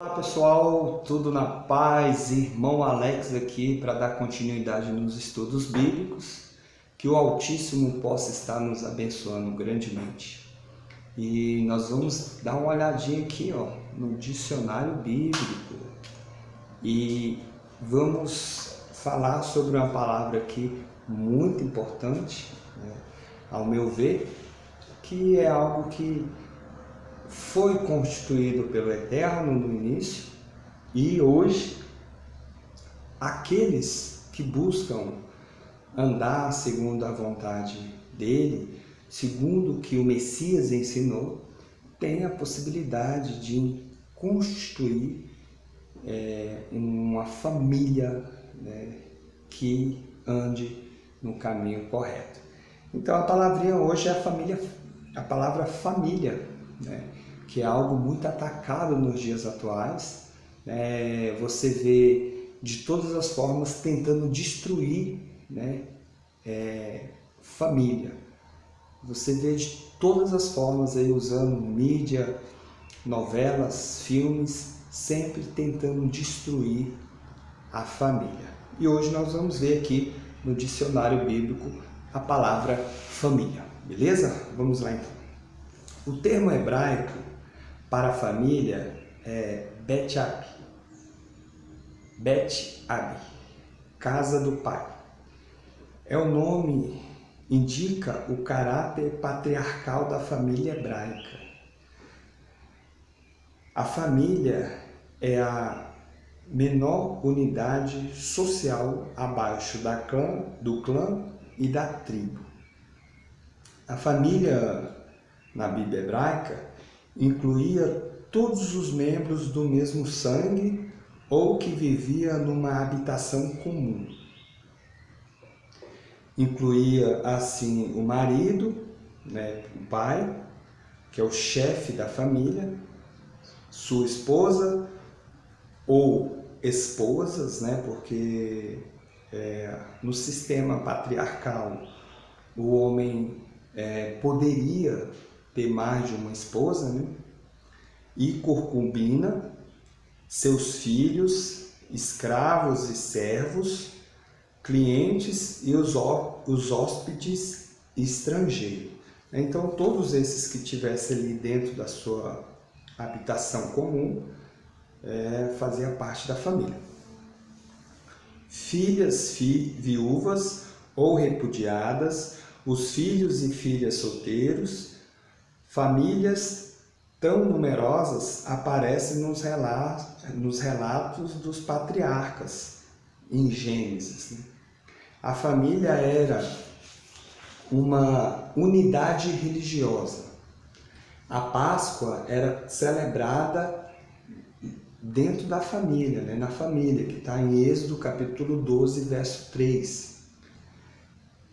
Olá pessoal, tudo na paz? Irmão Alex aqui para dar continuidade nos estudos bíblicos, que o Altíssimo possa estar nos abençoando grandemente. E nós vamos dar uma olhadinha aqui no dicionário bíblico e vamos falar sobre uma palavra aqui muito importante, ao meu ver, que é algo que foi constituído pelo Eterno no início e hoje aqueles que buscam andar segundo a vontade dele, segundo o que o Messias ensinou, têm a possibilidade de constituir uma família, que ande no caminho correto. Então a palavrinha hoje é a palavra família, que é algo muito atacado nos dias atuais. Você vê de todas as formas tentando destruir família. Você vê de todas as formas aí usando mídia, novelas, filmes, sempre tentando destruir a família. E hoje nós vamos ver aqui no dicionário bíblico a palavra família, beleza? Vamos lá então. O termo hebraico para família é Bet-Abi, casa do pai. O nome indica o caráter patriarcal da família hebraica. A família é a menor unidade social abaixo do clã e da tribo. A família na Bíblia hebraica incluía todos os membros do mesmo sangue ou que vivia numa habitação comum. Incluía assim o marido, o pai, que é o chefe da família, sua esposa ou esposas, porque no sistema patriarcal o homem poderia ter mais de uma esposa, e concubina, seus filhos, escravos e servos, clientes e os hóspedes estrangeiros. Então todos esses que tivessem ali dentro da sua habitação comum fazia parte da família. Filhas, viúvas ou repudiadas, os filhos e filhas solteiros, famílias tão numerosas aparecem nos relatos dos patriarcas em Gênesis. A família era uma unidade religiosa. A Páscoa era celebrada dentro da família, na família, que está em Êxodo capítulo 12, verso 3.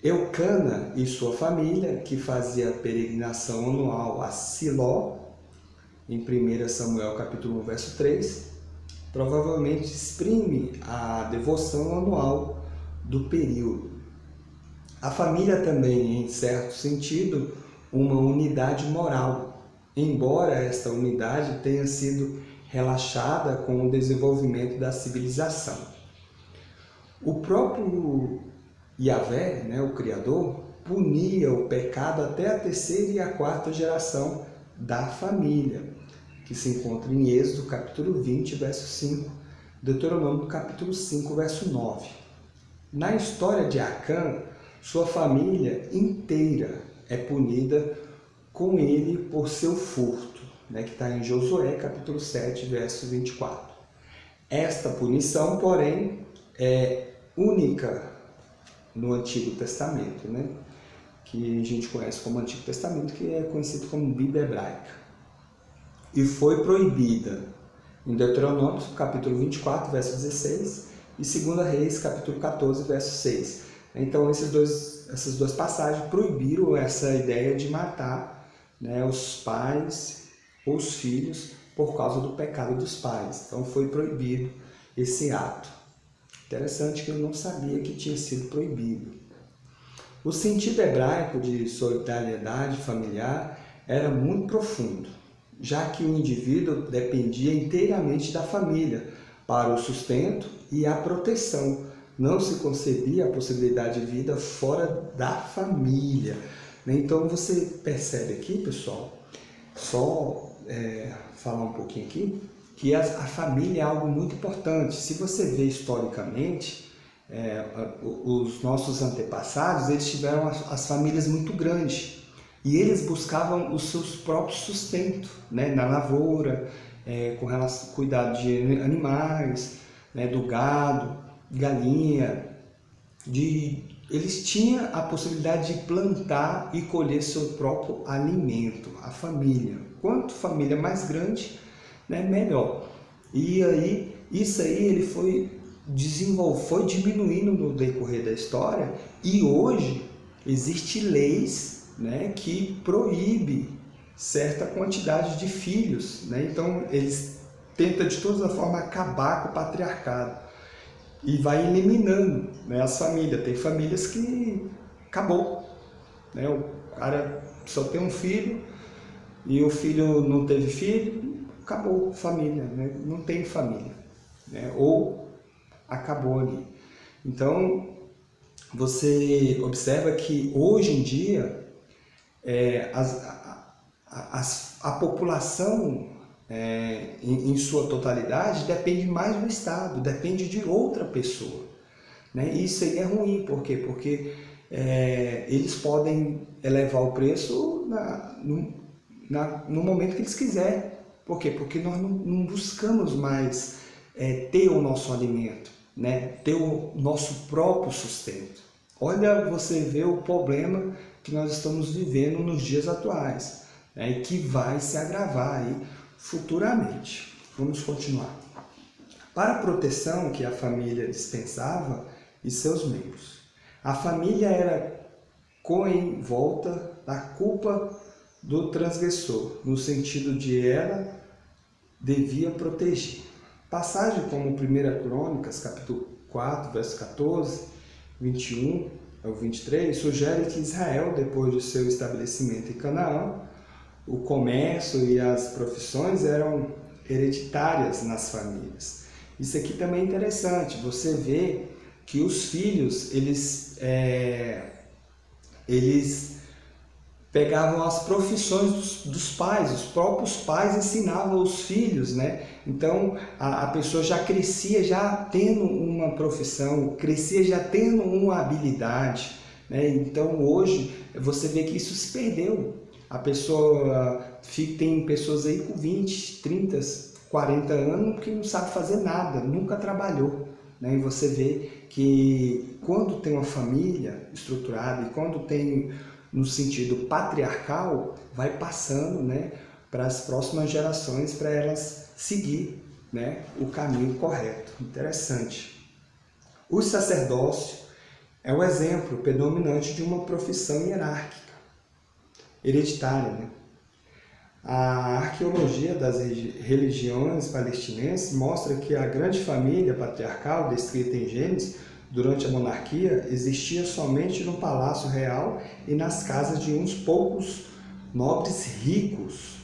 Eucana e sua família, que fazia a peregrinação anual a Siló, em 1 Samuel capítulo 1, verso 3, provavelmente exprime a devoção anual do período. A família também, em certo sentido, uma unidade moral, embora esta unidade tenha sido relaxada com o desenvolvimento da civilização. O próprio Yahvé, o Criador, punia o pecado até a terceira e a quarta geração da família, que se encontra em Êxodo capítulo 20, verso 5, Deuteronômio capítulo 5, verso 9. Na história de Acã, sua família inteira é punida com ele por seu furto, que está em Josué capítulo 7, verso 24. Esta punição, porém, é única no Antigo Testamento, que a gente conhece como Antigo Testamento, que é conhecido como Bíblia Hebraica. E foi proibida em Deuteronômio, capítulo 24, verso 16, e 2 Reis, capítulo 14, verso 6. Então, essas duas passagens proibiram essa ideia de matar os pais ou os filhos por causa do pecado dos pais. Então, foi proibido esse ato. Interessante que eu não sabia que tinha sido proibido. O sentido hebraico de solidariedade familiar era muito profundo. já que o indivíduo dependia inteiramente da família para o sustento e a proteção. Não se concebia a possibilidade de vida fora da família. Então você percebe aqui, pessoal, só falar um pouquinho aqui, que a família é algo muito importante. Se você vê historicamente, os nossos antepassados, eles tiveram as famílias muito grandes e eles buscavam os seus próprios sustentos, né, na lavoura, com relação ao cuidado de animais, né, do gado, galinha, eles tinham a possibilidade de plantar e colher seu próprio alimento, a família. Quanto família mais grande, né, melhor. E aí, isso aí ele foi diminuindo no decorrer da história, e hoje existem leis, né, que proíbem certa quantidade de filhos, né? Então eles tentam de toda forma acabar com o patriarcado e vai eliminando, né, as famílias. Tem famílias que acabou, né? O cara só tem um filho e o filho não teve filho, acabou família, né? Não tem família, né? Ou acabou ali. Então você observa que hoje em dia a população em sua totalidade depende mais do Estado, depende de outra pessoa, né? Isso aí é ruim, por quê? Porque eles podem elevar o preço no momento que eles quiserem. Por quê? Porque nós não buscamos mais ter o nosso alimento, né? Ter o nosso próprio sustento. Olha, você vê o problema que nós estamos vivendo nos dias atuais, né? E que vai se agravar aí futuramente. Vamos continuar. Para a proteção que a família dispensava e seus membros, a família era coenvolta da culpa do transgressor, no sentido de ela devia proteger. Passagem como 1 Crônicas, capítulo 4, verso 14, 21 ao 23, sugere que Israel, depois de seu estabelecimento em Canaã, o comércio e as profissões eram hereditárias nas famílias. Isso aqui também é interessante. Você vê que os filhos, eles pegavam as profissões dos pais, os próprios pais ensinavam os filhos, né? Então a pessoa já crescia já tendo uma profissão, crescia já tendo uma habilidade, né? Então hoje você vê que isso se perdeu. A pessoa tem pessoas aí com 20, 30, 40 anos que não sabe fazer nada, nunca trabalhou, né? E você vê que quando tem uma família estruturada e quando tem no sentido patriarcal, vai passando, né, para as próximas gerações, para elas seguir, né, o caminho correto. Interessante. O sacerdócio é o exemplo predominante de uma profissão hierárquica, hereditária, né? A arqueologia das religiões palestinenses mostra que a grande família patriarcal descrita em Gênesis durante a monarquia existia somente no palácio real e nas casas de uns poucos nobres ricos.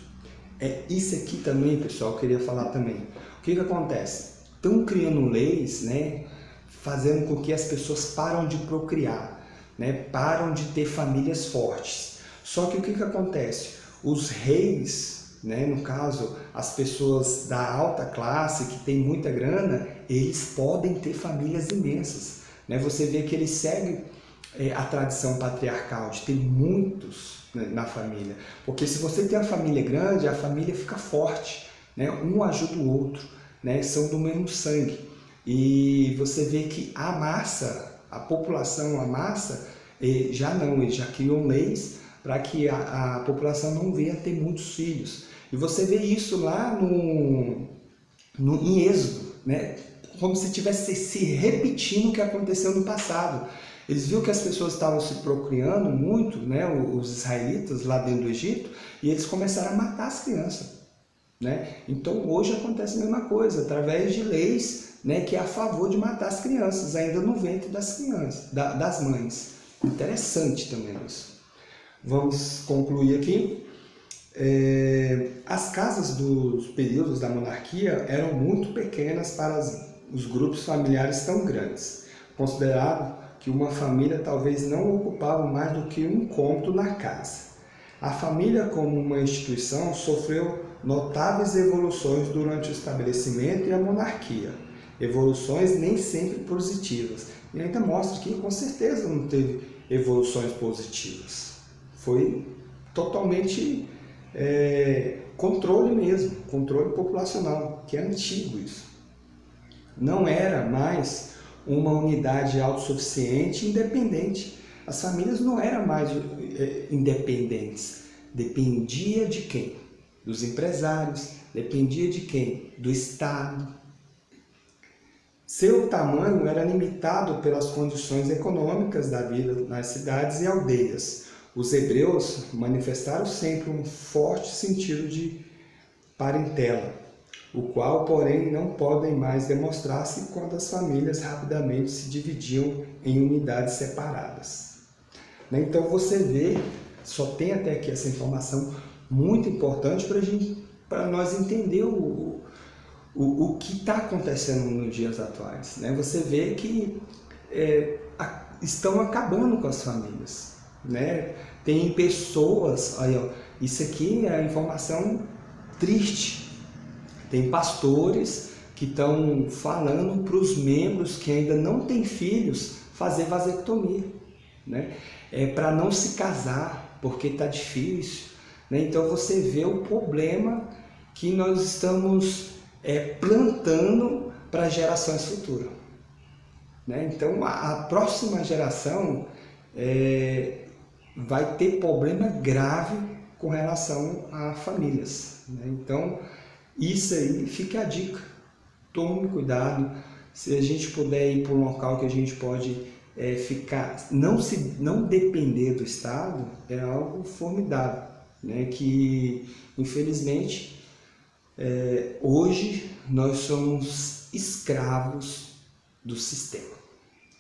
Isso aqui também, pessoal, eu queria falar também. O que acontece? Estão criando leis, né, fazendo com que as pessoas param de procriar, né, param de ter famílias fortes. Só que o que acontece? Os reis, né, no caso, as pessoas da alta classe que tem muita grana, eles podem ter famílias imensas, né? Você vê que eles seguem a tradição patriarcal de ter muitos, né, na família, porque se você tem uma família grande, a família fica forte, né? Um ajuda o outro, né? São do mesmo sangue. E você vê que a massa, a população, a massa, já não, eles já criam leis para que a população não venha ter muitos filhos. E você vê isso lá em Êxodo, né? Como se estivesse se repetindo o que aconteceu no passado. Eles viram que as pessoas estavam se procriando muito, né? Os israelitas lá dentro do Egito, e eles começaram a matar as crianças, né? Então hoje acontece a mesma coisa, através de leis, né, que é a favor de matar as crianças, ainda no ventre das crianças, das mães. Interessante também isso. Vamos concluir aqui. As casas dos períodos da monarquia eram muito pequenas para os grupos familiares tão grandes. Considerado que uma família talvez não ocupava mais do que um cômodo na casa. A família, como uma instituição, sofreu notáveis evoluções durante o estabelecimento e a monarquia. Evoluções nem sempre positivas. E ainda mostra que, com certeza, não teve evoluções positivas. Foi totalmente controle mesmo, controle populacional, que é antigo isso. Não era mais uma unidade autossuficiente e independente. As famílias não eram mais independentes. Dependia de quem? Dos empresários. Dependia de quem? Do Estado. Seu tamanho era limitado pelas condições econômicas da vida nas cidades e aldeias. Os hebreus manifestaram sempre um forte sentido de parentela, o qual, porém, não podem mais demonstrar-se quando as famílias rapidamente se dividiam em unidades separadas. Então você vê, só tem até aqui essa informação muito importante para nós entender o que está acontecendo nos dias atuais. Você vê que estão acabando com as famílias. Tem pessoas, aí, ó, isso aqui é a informação triste. Tem pastores que estão falando para os membros que ainda não têm filhos fazer vasectomia, para não se casar, porque está difícil. Então você vê o problema que nós estamos plantando para gerações futuras. Então a próxima geração vai ter problema grave com relação a famílias. Então isso aí fica a dica. Tome cuidado. Se a gente puder ir para um local que a gente pode ficar, não depender do Estado, é algo formidável, que infelizmente hoje nós somos escravos do sistema,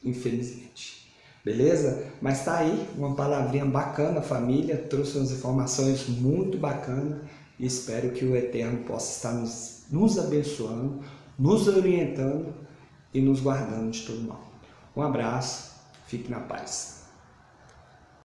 infelizmente. Beleza? Mas tá aí uma palavrinha bacana, família, trouxe umas informações muito bacanas e espero que o Eterno possa estar nos abençoando, nos orientando e nos guardando de todo mal. Um abraço, fique na paz.